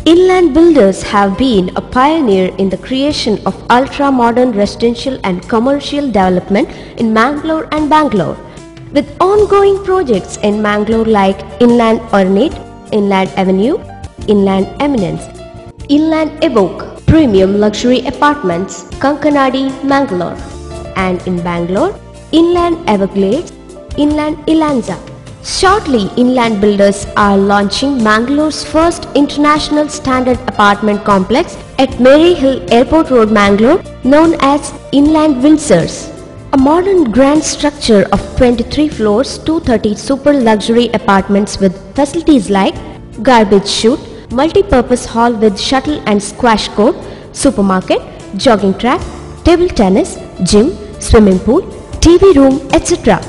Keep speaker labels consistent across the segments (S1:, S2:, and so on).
S1: Inland Builders have been a pioneer in the creation of ultra-modern residential and commercial development in Mangalore and Bangalore. With ongoing projects in Mangalore like Inland Ornate, Inland Avenue, Inland Eminence, Inland Evoke, Premium Luxury Apartments, Kankanadi, Mangalore, and in Bangalore, Inland Everglades, Inland Ilanza. Shortly, Inland Builders are launching Mangalore's first international standard apartment complex at Mary Hill Airport Road, Mangalore, known as Inland Windsors. A modern grand structure of 23 floors, 230 super luxury apartments with facilities like garbage chute, multi-purpose hall with shuttle and squash court, supermarket, jogging track, table tennis, gym, swimming pool, TV room, etc.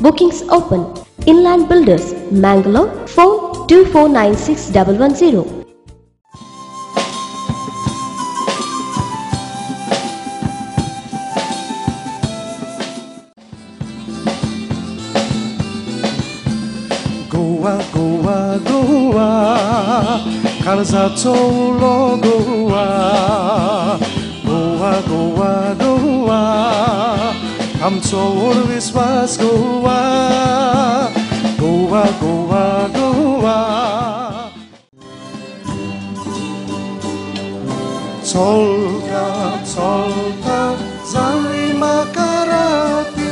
S1: Bookings open. Inland Builders, Mangalore, phone 2496110.
S2: Goa, Goa, Goa, Kalzatolo, Goa, Goa, Goa, Goa, Amchor Viswas, Goa, Goa, Goa, Goa. Solta, solta, zalima karati,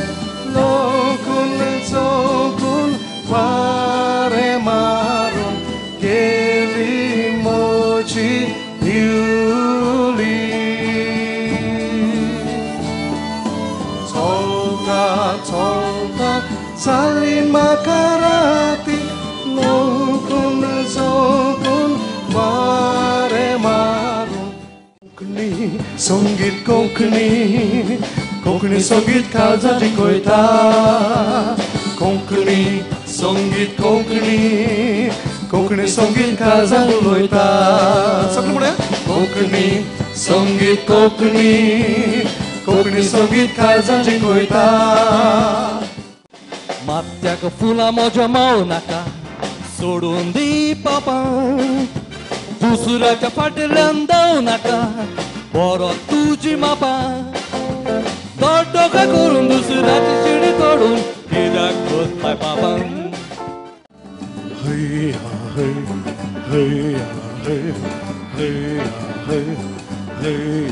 S2: lokun zokun, ware maron, geli mochi, yuli. Solta, solta, zalima karati, lokun zokun, ware maron. Songit Konkani, Konkani Songit Kazati Koita, Konkani Songit Konkani, Konkani Songit Kazati Koita. Sablo boleh? Konkani Songit Konkani, Konkani Songit Kazati Koita.
S3: Matyaga fula moja maunaka, सोडून दी पापा दुसऱ्याच्या फाटल्यान धांव नाका बरो तुजी मापा दोडोका करून दुसऱ्याची शिडी तोडून कित्याक कोत्ताय पापा
S2: Hey hey hey hey hey hey hey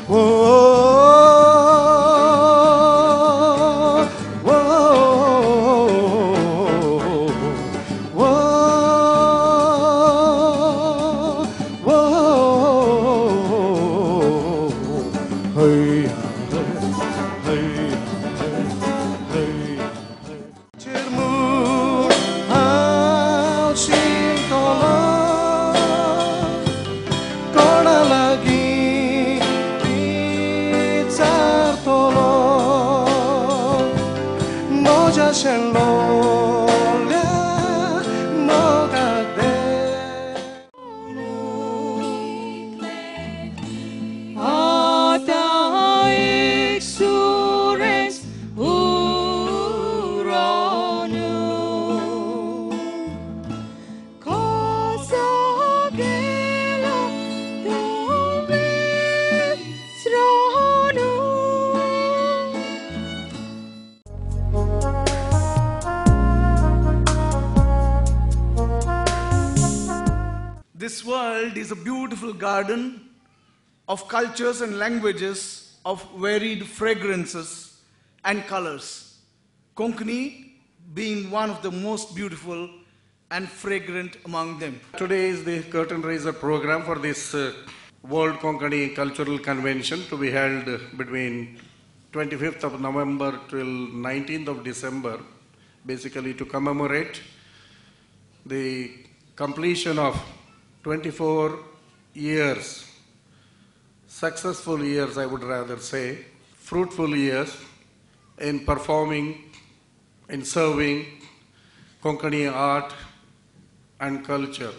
S2: whoa
S4: This world is a beautiful garden of cultures and languages, of varied fragrances and colors. Konkani being one of the most beautiful and fragrant among them.
S2: Today is the curtain raiser program for this World Konkani Cultural Convention to be held between 25th of November till 19th of December, basically to commemorate the completion of 24 years, successful years I would rather say, fruitful years in performing, in serving Konkani art and culture.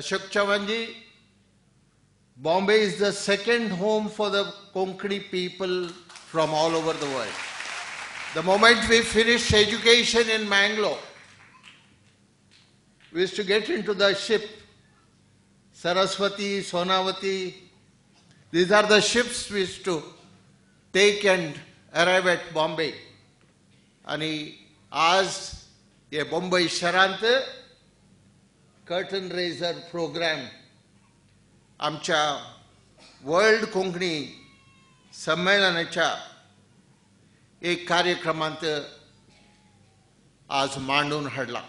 S5: Ashok Chavanji, Bombay is the second home for the Konkani people from all over the world. The moment we finished education in Mangalore, we used to get into the ship, Saraswati, Sonavati. These are the ships we used to take and arrive at Bombay. आणि आज ये बॉम्बे शहरांत curtain raiser programme आमच्या world Konkani संमेलनाच्या एक कार्यक्रमांत आज मांडून हाडला.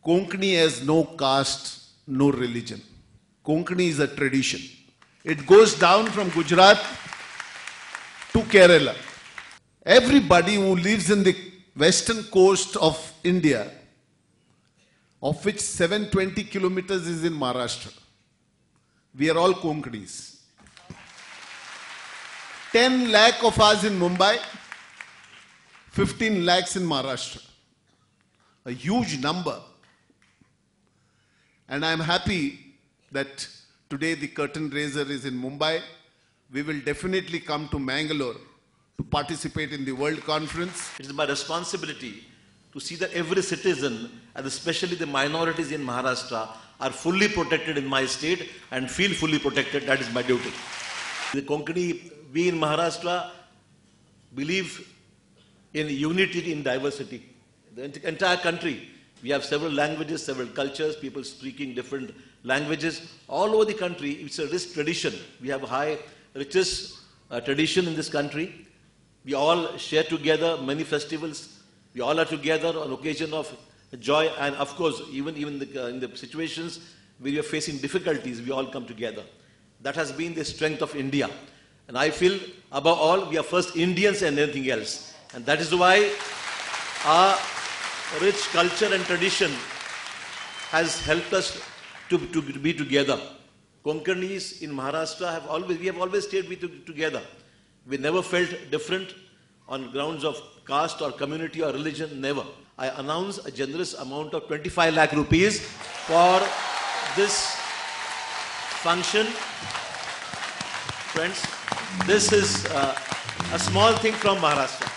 S6: Konkani has no caste, no religion. Konkani is a tradition. It goes down from Gujarat to Kerala. Everybody who lives in the western coast of India, of which 720 kilometers is in Maharashtra, we are all Konkanis. 10 lakh of us in Mumbai, 15 lakhs in Maharashtra. A huge number. And I am happy that today the curtain raiser is in Mumbai. We will definitely come to Mangalore to participate in the World Conference.
S7: It is my responsibility to see that every citizen, and especially the minorities in Maharashtra, are fully protected in my state and feel fully protected. That is my duty. The Konkani, we in Maharashtra believe in unity in diversity. The entire country, we have several languages, several cultures, people speaking different languages. All over the country, it's a rich tradition. We have a high, richest tradition in this country. We all share together many festivals. We all are together on occasion of joy, and of course, even in the situations where we are facing difficulties, we all come together. That has been the strength of India. And I feel, above all, we are first Indians and anything else. And that is why our rich culture and tradition has helped us to be together. Konkanis in Maharashtra we have always stayed together. We never felt different on grounds of caste or community or religion, never. I announce a generous amount of 25 lakh rupees for this function. Friends, this is a small thing from Maharashtra.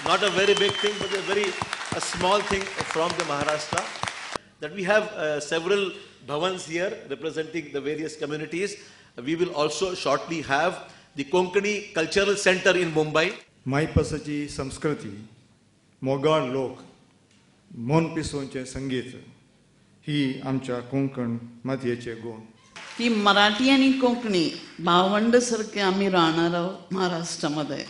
S7: Not a very big thing, but a small thing from the Maharashtra. That we have several bhavans here representing the various communities. We will also shortly have the Konkani Cultural Center in Mumbai.
S8: मायपसाची संस्कृती, मोगाळ लोक, मन पिसोवचें संगीत ही आमच्या कोंकण मातयेचे गुण.
S9: की मराठी आणि कोंकणी भावंड सारखे आम्ही राहणार आहोत महाराष्ट्रामध्ये.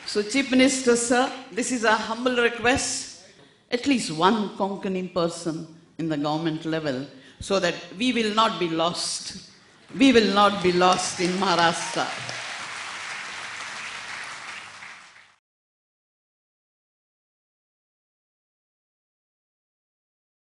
S9: So Chief Minister sir, this is a humble request, at least one Konkani person in the government level, so that we will not be lost. We will not be lost in Maharashtra.